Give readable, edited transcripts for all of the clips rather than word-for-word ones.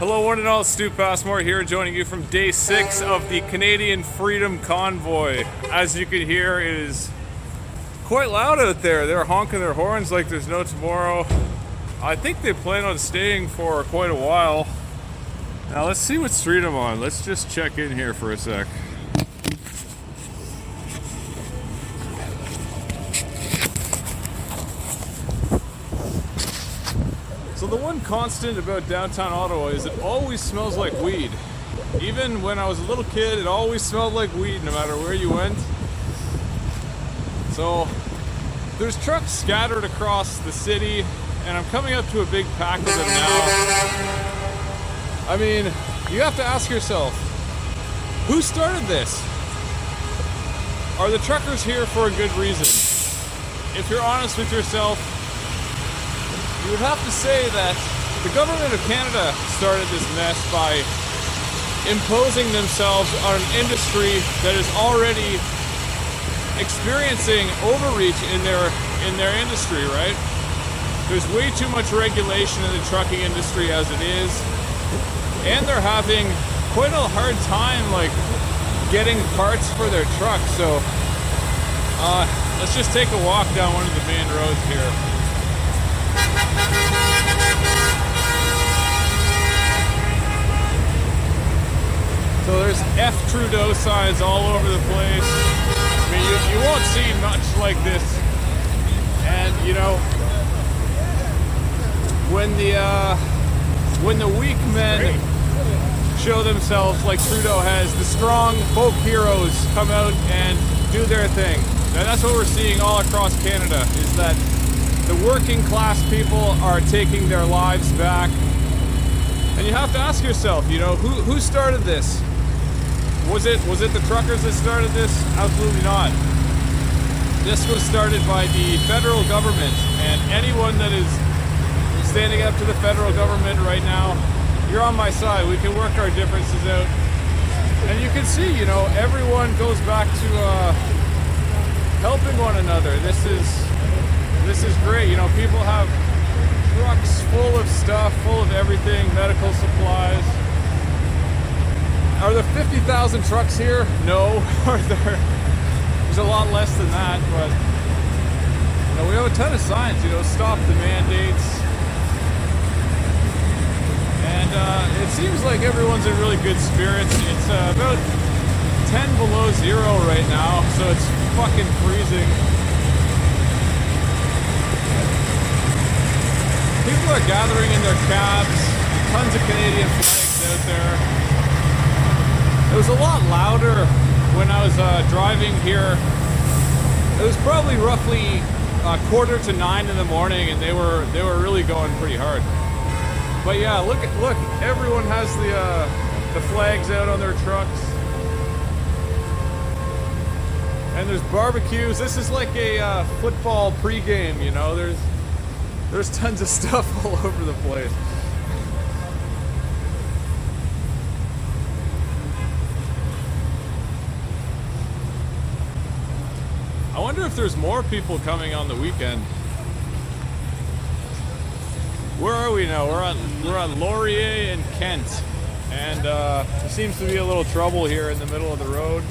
Hello one and all, Stewpassmore here, joining you from day 6 of the Canadian Freedom Convoy. As you can hear, it is quite loud out there. They're honking their horns like there's no tomorrow. I think they plan on staying for quite a while. Now let's see what street I'm on. Let's just check in here for a sec. So the one constant about downtown Ottawa is it always smells like weed. Even when I was a little kid, it always smelled like weed no matter where you went. So there's trucks scattered across the city, and I'm coming up to a big pack of them now. I mean, you have to ask yourself, who started this? Are the truckers here for a good reason? If you're honest with yourself, you would have to say that the government of Canada started this mess by imposing themselves on an industry that is already experiencing overreach in their industry, right? There's way too much regulation in the trucking industry as it is, and they're having quite a hard time like getting parts for their trucks. So let's just take a walk down one of the main roads here. So there's F Trudeau signs all over the place. I mean, you won't see much like this. And you know, when the weak men show themselves like Trudeau has, the strong folk heroes come out and do their thing. And that's what we're seeing all across Canada, is that the working class people are taking their lives back. And you have to ask yourself, you know, who started this? Was it the truckers that started this? Absolutely not. This was started by the federal government, and anyone that is standing up to the federal government right now, you're on my side. We can work our differences out. And you can see, you know, everyone goes back to helping one another. This is great. You know, people have trucks full of stuff, full of everything, medical supplies. Are there 50,000 trucks here? No. There's a lot less than that, but you know, we have a ton of signs, you know, stop the mandates. And it seems like everyone's in really good spirits. It's about 10 below zero right now, so it's fucking freezing. People are gathering in their cabs, tons of Canadian flags out there. It was a lot louder when I was driving here. It was probably roughly 8:45 in the morning, and they were really going pretty hard. But yeah, look, everyone has the flags out on their trucks, and there's barbecues. This is like a football pregame, you know. There's tons of stuff all over the place. I wonder if there's more people coming on the weekend. Where are we now? We're on Laurier and Kent, and there seems to be a little trouble here in the middle of the road.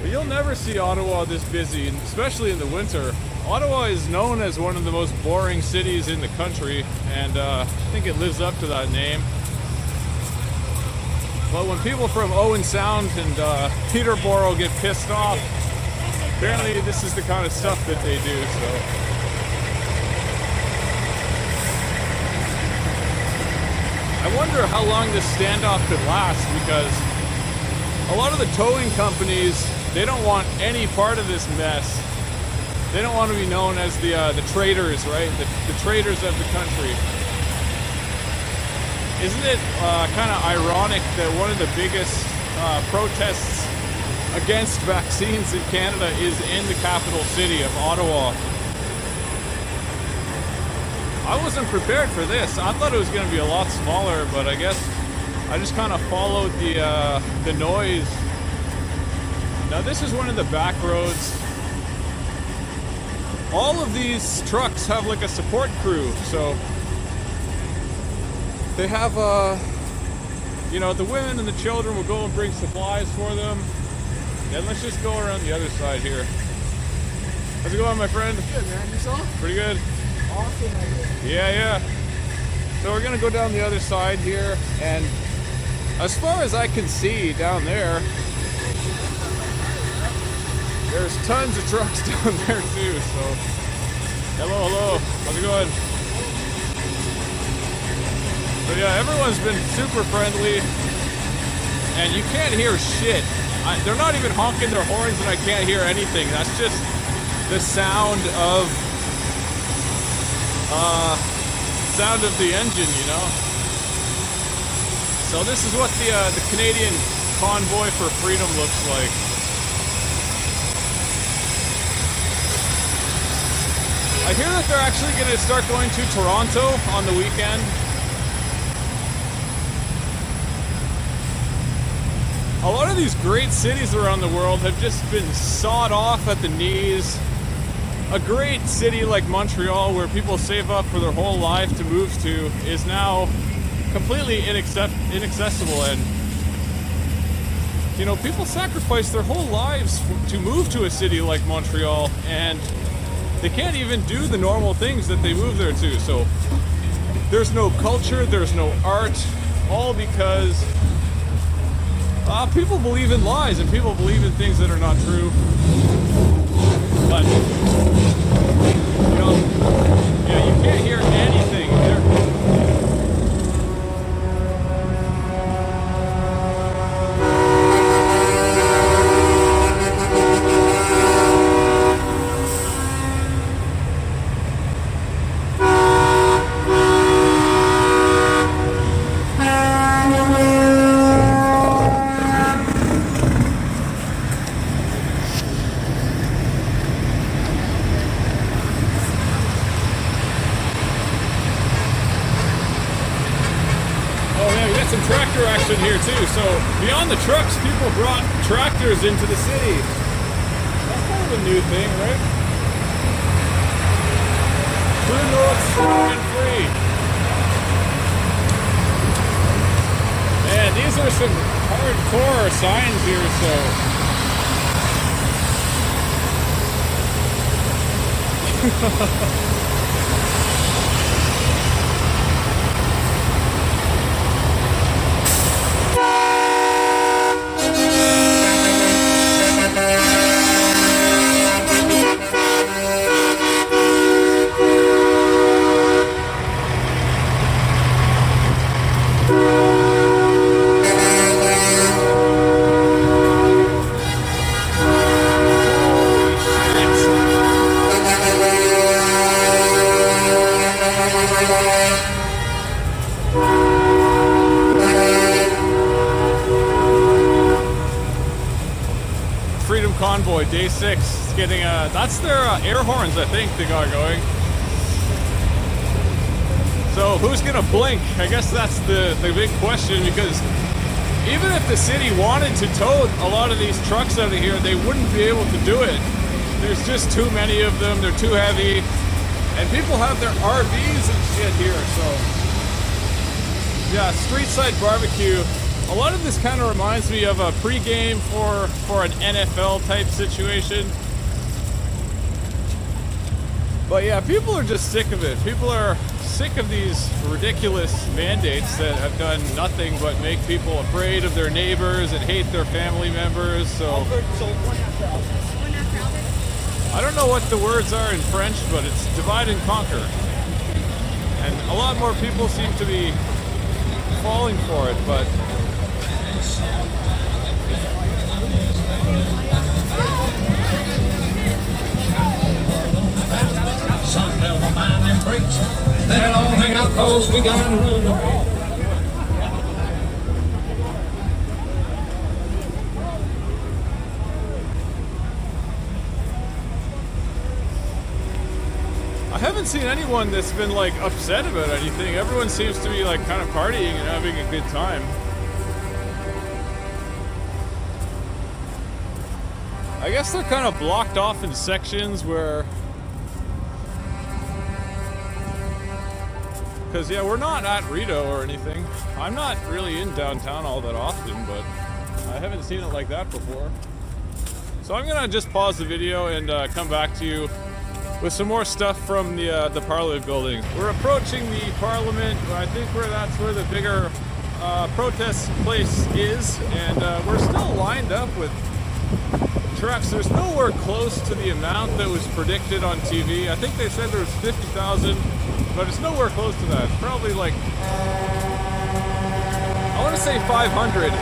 But you'll never see Ottawa this busy, especially in the winter. Ottawa is known as one of the most boring cities in the country, and I think it lives up to that name. But when people from Owen Sound and Peterborough get pissed off, apparently this is the kind of stuff that they do, so. I wonder how long this standoff could last, because a lot of the towing companies, they don't want any part of this mess. They don't want to be known as the traitors, right? The traitors of the country. Isn't it kind of ironic that one of the biggest protests against vaccines in Canada is in the capital city of Ottawa? I wasn't prepared for this. I thought it was going to be a lot smaller, but I guess I just kind of followed the noise. Now this is one of the back roads. All of these trucks have like a support crew, so they have you know, the women and the children will go and bring supplies for them. And let's just go around the other side here. How's it going, my friend? Good, man. Yourself? Pretty good. Awesome. Yeah. So we're gonna go down the other side here, and as far as I can see down there, there's tons of trucks down there too. So, hello. How's it going? So yeah, everyone's been super friendly, and you can't hear shit. They're not even honking their horns, and I can't hear anything. That's just the sound of the engine, you know. So this is what the Canadian Convoy for Freedom looks like. I hear that they're actually going to start going to Toronto on the weekend. A lot of these great cities around the world have just been sawed off at the knees. A great city like Montreal, where people save up for their whole life to move to, is now completely inaccessible. And, you know, people sacrifice their whole lives to move to a city like Montreal, and they can't even do the normal things that they move there to. So there's no culture, there's no art, all because people believe in lies and people believe in things that are not true. But, you know, yeah, you can't hear anything. Some tractor action here too. So beyond the trucks, people brought tractors into the city. That's kind of a new thing, right? True north, strong and free. Man, these are some hardcore signs here, so. Freedom Convoy, day 6. It's getting that's their air horns, I think they got going. So who's gonna blink? I guess that's the big question, because even if the city wanted to tow a lot of these trucks out of here, they wouldn't be able to do it. There's just too many of them, they're too heavy, and people have their RVs and shit here, so. Yeah, street side barbecue. A lot of this kind of reminds me of a pregame for an NFL type situation. But yeah, people are just sick of it. People are sick of these ridiculous mandates that have done nothing but make people afraid of their neighbors and hate their family members. So I don't know what the words are in French, but it's divide and conquer. And a lot more people seem to be falling for it, but they'll all hang out close, we gotta run. I haven't seen anyone that's been like upset about anything. Everyone seems to be like kind of partying and having a good time. I guess they're kind of blocked off in sections where Because, yeah, we're not at Rito or anything. I'm not really in downtown all that often, but I haven't seen it like that before. So I'm gonna just pause the video and come back to you with some more stuff from the Parliament building. We're approaching the Parliament. I think that's where the bigger protest place is, and we're still lined up with trucks. There's nowhere close to the amount that was predicted on TV. I think they said there was 50,000, but it's nowhere close to that. It's probably like, I want to say 500.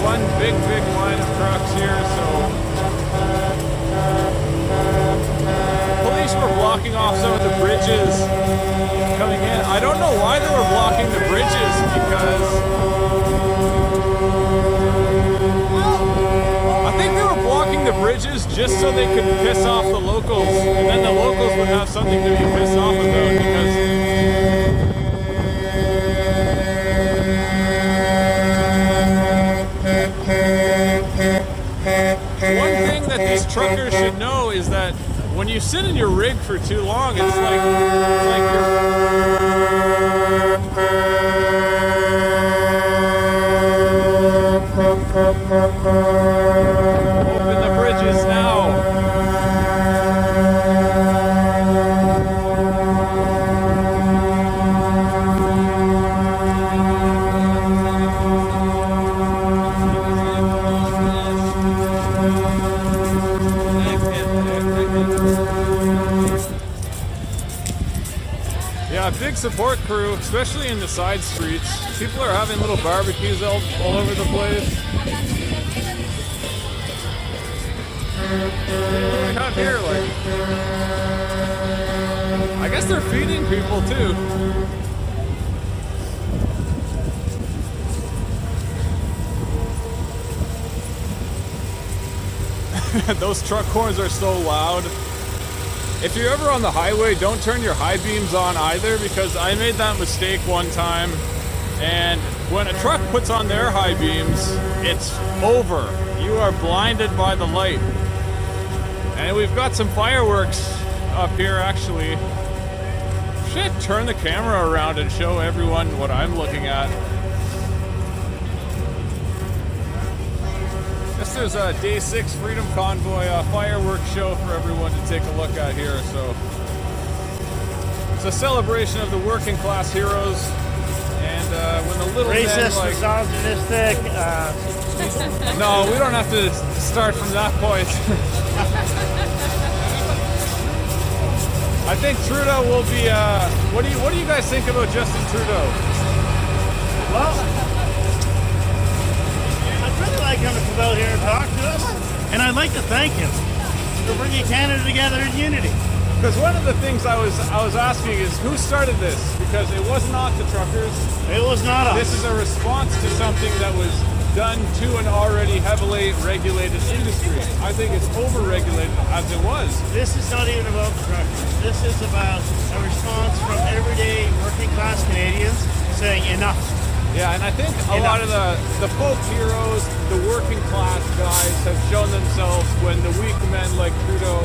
One big line of trucks here, so police were blocking off some of the bridges coming in. I don't know why they were blocking the bridges, because I think they were blocking the bridges just so they could piss off the locals, and then the locals would have something to be pissed off about, because one thing that these truckers should know is that when you sit in your rig for too long, it's like you're... Open the bridges now. Yeah, big support crew, especially in the side streets. People are having little barbecues all over the place. What do we have here? Like, I guess they're feeding people too. Those truck horns are so loud. If you're ever on the highway, don't turn your high beams on either, because I made that mistake one time, and when a truck puts on their high beams, it's over. You are blinded by the light. And we've got some fireworks up here, actually. Should turn the camera around and show everyone what I'm looking at. There's a Day 6 Freedom Convoy fireworks show for everyone to take a look at here. So it's a celebration of the working class heroes, and when the little racist, men, misogynistic. No, we don't have to start from that point. I think Trudeau will be. What do you guys think about Justin Trudeau? Well, I'd really like him to come out here and talk to us, and I'd like to thank him for bringing Canada together in unity. Because one of the things I was asking is, who started this? Because it was not the truckers. It was not us. This is a response to something that was done to an already heavily regulated industry. I think it's over-regulated as it was. This is not even about the truckers. This is about a response from everyday working class Canadians saying enough. Yeah, and I think a lot of the folk heroes, the working class guys have shown themselves when the weak men like Trudeau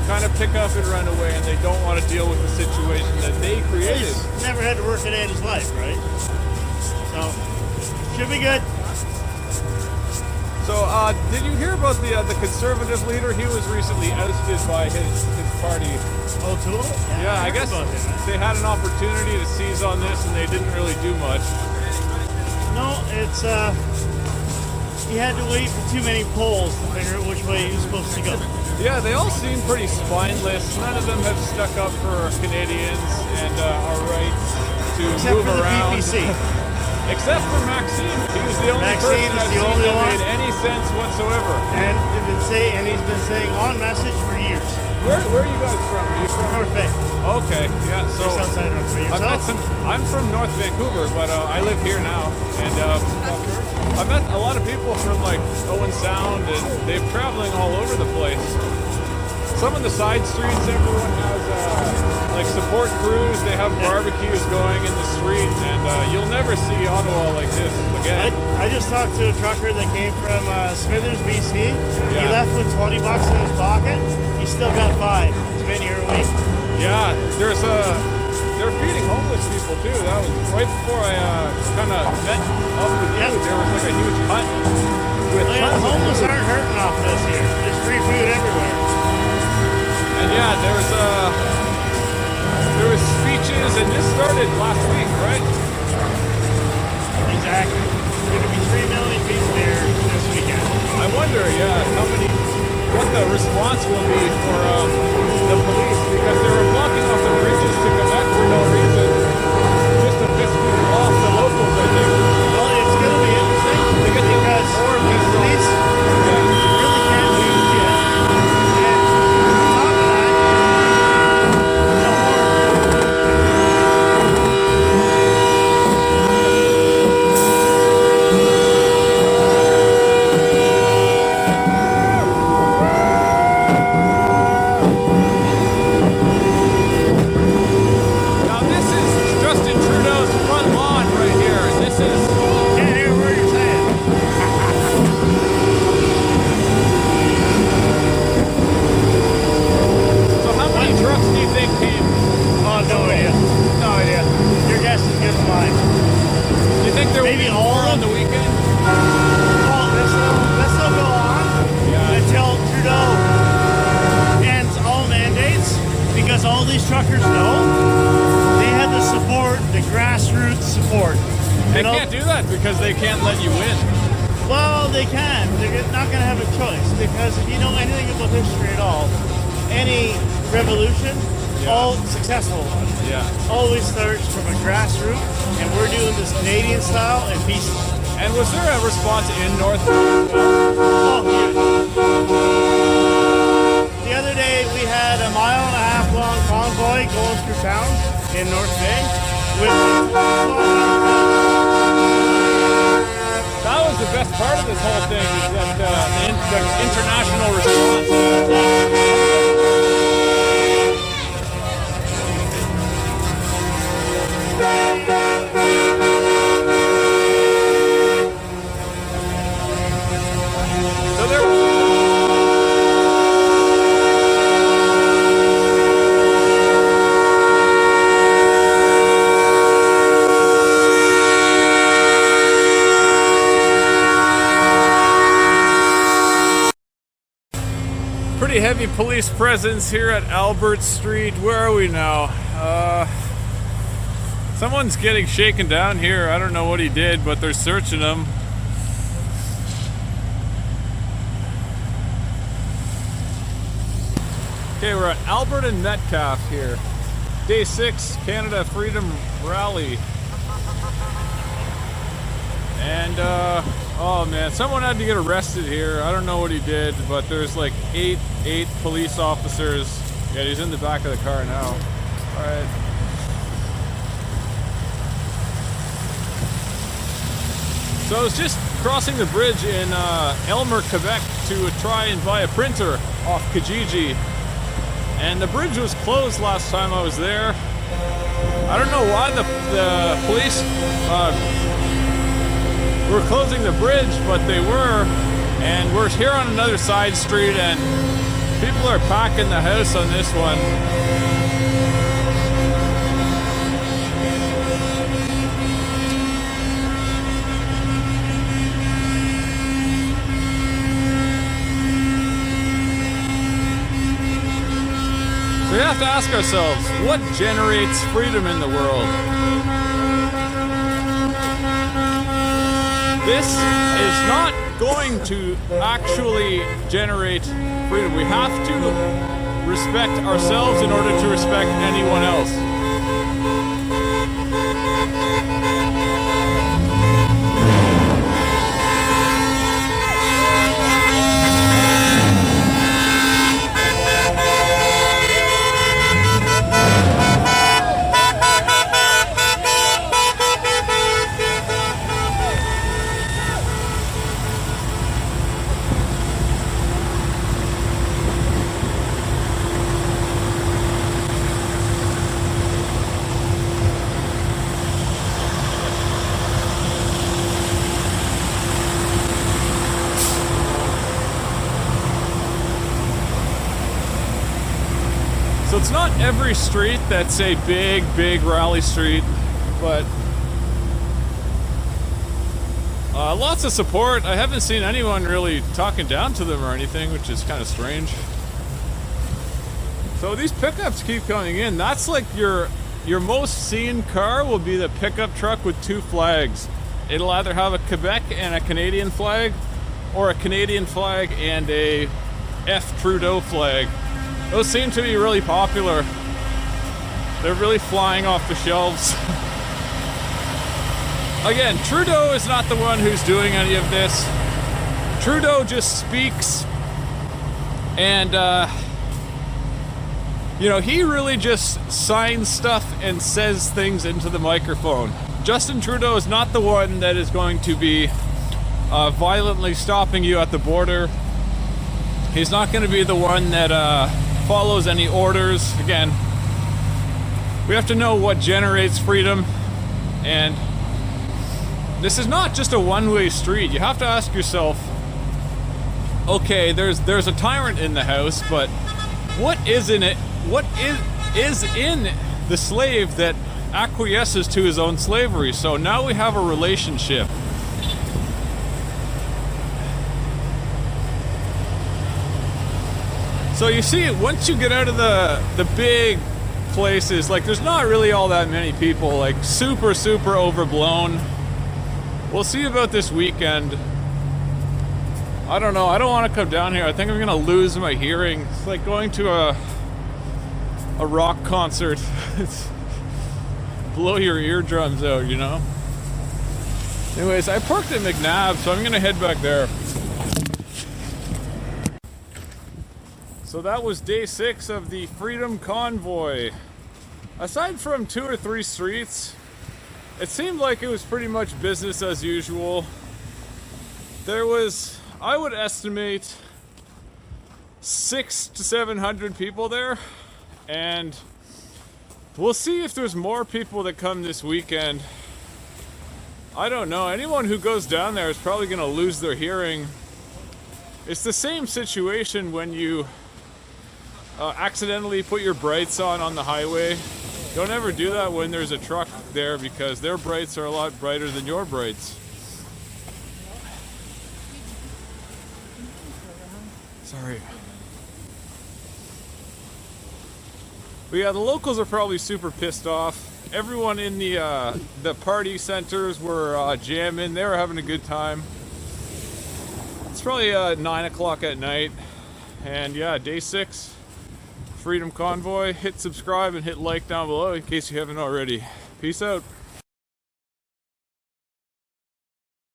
kind of pick up and run away, and they don't want to deal with the situation that they created. He's never had to work a day in his life, right? So, should be good. So, did you hear about the Conservative leader? He was recently ousted by his party. O'Toole? Yeah, I guess they had an opportunity to seize on this, and they didn't really do much. No, it's, he had to wait for too many polls to figure out which way he was supposed to go. Yeah, they all seem pretty spineless. None of them have stuck up for Canadians and our right to Except move for the around. PPC. Except for Maxime. He was the only Maxime person is I've the seen only that one. made any sense whatsoever. And he's been saying on message for years. Where are you guys from? Are you from North Bay. Okay, yeah. So Just outside North Bay. I'm from North Vancouver, but I live here now, and I've met a lot of people from like Owen Sound, and they're traveling all over the place. Some of the side streets, everyone has like support crews. They have barbecues going in the street, and you'll never see Ottawa like this again. I just talked to a trucker that came from Smithers, BC. Yeah. He left with put 20 bucks in his pocket, he still got 5. It's been here a week. Yeah, they're feeding homeless people too. That was right before I kind of met up with you. Yep. There was like a huge hut with Oh, yeah, the tons of homeless food. aren't hurting off this here. There's free food everywhere. And yeah, there was speeches, and this started last week, right? Exactly. There's going to be 3 million people here this weekend. I wonder, what the response will be for the police, because they were blocking off the bridges to Quebec for no reason, just to piss people off, the locals, I think. Well, it's going to be interesting because more the people. police really can't do shit. And on top of that, no more. Now this is Justin Trudeau's front lawn right here, and this is Can't hear a word you're saying. so how many trucks do you think came? Oh, no idea. No idea. Your guess is good as mine. Do you think there will Maybe be all more of on the them? weekend? Well, this will go on until Trudeau ends all mandates, because all these truckers know they have the support, the grassroots support. They You know? can't do that because they can't let you in. Well, they can. They're not going to have a choice, because if you know anything about history at all, any revolution, all successful ones, Yeah. always starts from a grassroots, and we're doing this Canadian style and peaceful. And was there a response in North Bay as well? Oh, huge. The other day we had a 1.5 mile long convoy going through town in North Bay with That was the best part of this whole thing, is that the international response. So there. Pretty heavy police presence here at Albert Street. Where are we now? Someone's getting shaken down here. I don't know what he did, but they're searching him. Okay, we're at Albert and Metcalfe here. Day 6, Canada Freedom Rally. And, oh man, someone had to get arrested here. I don't know what he did, but there's like eight police officers. Yeah, he's in the back of the car now. Alright. So I was just crossing the bridge in Elmer, Quebec to try and buy a printer off Kijiji. And the bridge was closed last time I was there. I don't know why the police were closing the bridge, but they were. And we're here on another side street, and people are packing the house on this one. So we have to ask ourselves, what generates freedom in the world? This is not going to actually generate freedom. We have to respect ourselves in order to respect anyone else. So it's not every street that's a big rally street, but lots of support. I haven't seen anyone really talking down to them or anything, which is kind of strange. So these pickups keep coming in. That's like your most seen car will be the pickup truck with two flags. It'll either have a Quebec and a Canadian flag, or a Canadian flag and a F Trudeau flag. Those seem to be really popular. They're really flying off the shelves. Again, Trudeau is not the one who's doing any of this. Trudeau just speaks, and you know, he really just signs stuff and says things into the microphone. Justin Trudeau is not the one that is going to be violently stopping you at the border. He's not going to be the one that follows any orders. Again, we have to know what generates freedom, and this is not just a one-way street. You have to ask yourself, okay, there's a tyrant in the house, but what is in it? What is in the slave that acquiesces to his own slavery? So now we have a relationship. So you see, once you get out of the big places, like there's not really all that many people, like super overblown. We'll see about this weekend. I don't know, I don't want to come down here. I think I'm gonna lose my hearing. It's like going to a rock concert. It's blow your eardrums out, you know? Anyways, I parked at McNabb, so I'm gonna head back there. So that was day 6 of the Freedom Convoy. Aside from 2 or 3 streets, it seemed like it was pretty much business as usual. There was, I would estimate, 600 to 700 people there, and we'll see if there's more people that come this weekend. I don't know. Anyone who goes down there is probably going to lose their hearing. It's the same situation when you accidentally put your brights on the highway. Don't ever do that when there's a truck there, because their brights are a lot brighter than your brights. Sorry. But yeah, the locals are probably super pissed off. Everyone in the party centers were jamming. They were having a good time. It's probably 9 o'clock at night. And yeah, day 6. Freedom Convoy. Hit subscribe and hit like down below in case you haven't already. Peace out.